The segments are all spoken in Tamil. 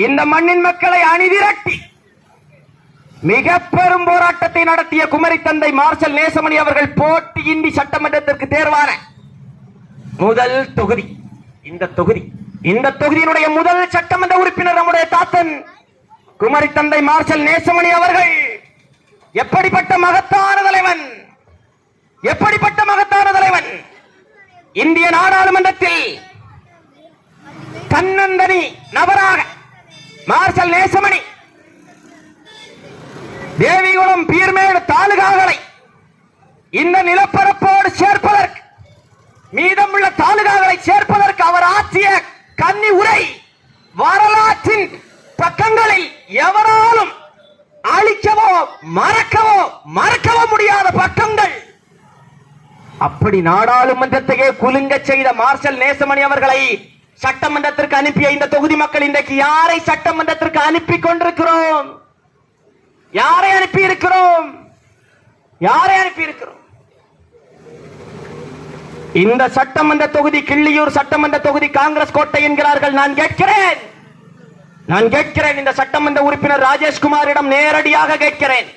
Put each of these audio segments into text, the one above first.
இந்த மண்ணின் மக்களை அணிதிரட்டி மிக பெரும் போராட்டத்தை நடத்திய குமரி தந்தை மார்ஷல் நேசமணி அவர்கள் போட்டியின்றி சட்டமன்றத்திற்கு தேர்வான முதல் தொகுதி இந்த தொகுதியினுடைய முதல் சட்டமன்ற உறுப்பினர் நம்முடைய தாத்தன் குமரி தந்தை மார்ஷல் நேசமணி அவர்கள். எப்படிப்பட்ட மகத்தான தலைவன், எப்படிப்பட்ட மகத்தான தலைவன்! இந்திய நாடாளுமன்றத்தில் தன்னந்தனி நபராக மார்ஷல் நேசமணி தேவிகுளம் பீர்மேடு தாலுகாக்களை இந்த நிலப்பரப்போடு சேர்ப்பதற்கு, மீதமுள்ள தாலுகாக்களை சேர்ப்பதற்கு அவர் ஆற்றிய கன்னி உரை வரலாற்றின் பக்கங்களில் எவராலும் அழிக்கவோ மறக்கவோ முடியாத பக்கங்கள். அப்படி நாடாளுமன்றத்தையே குலுங்க செய்த மார்ஷல் நேசமணி அவர்களை சட்டமன்றத்திற்கு அனுப்பிய இந்த தொகுதி மக்கள் இன்றைக்கு யாரை சட்டமன்றத்திற்கு அனுப்பி கொண்டிருக்கிறோம்? யாரை அனுப்பி இருக்கிறோம்? இந்த சட்டமன்ற தொகுதி கிள்ளியூர் சட்டமன்ற தொகுதி காங்கிரஸ் கோட்டை என்கிறார்கள். நான் கேட்கிறேன் இந்த சட்டமன்ற உறுப்பினர் ராஜேஷ்குமாரிடம் நேரடியாக கேட்கிறேன்,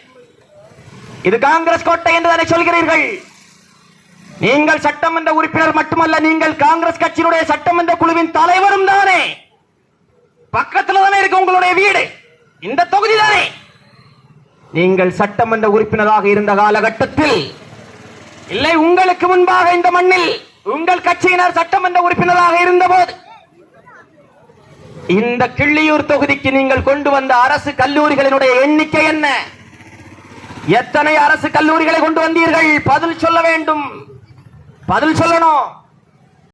இது காங்கிரஸ் கோட்டை என்று தானே சொல்கிறீர்கள்? நீங்கள் சட்டமன்ற உறுப்பினர் மட்டுமல்ல, நீங்கள் காங்கிரஸ் கட்சியினுடைய சட்டமன்ற குழுவின் தலைவரும் தானே. பக்கத்தில் தானே இருக்கு உங்களுடைய வீடு, இந்த தொகுதி தானே. நீங்கள் சட்டமன்ற உறுப்பினராக இருந்த காலகட்டத்தில், இல்லை உங்களுக்கு முன்பாக இந்த மண்ணில் உங்கள் கட்சியினர் சட்டமன்ற உறுப்பினராக இருந்த போது இந்த கிள்ளியூர் தொகுதிக்கு நீங்கள் கொண்டு வந்த அரசு கல்லூரிகளினுடைய எண்ணிக்கை என்ன? எத்தனை அரசு கல்லூரிகளை கொண்டு வந்தீர்கள்? பதில் சொல்ல வேண்டும், பதில் சொல்லணும்.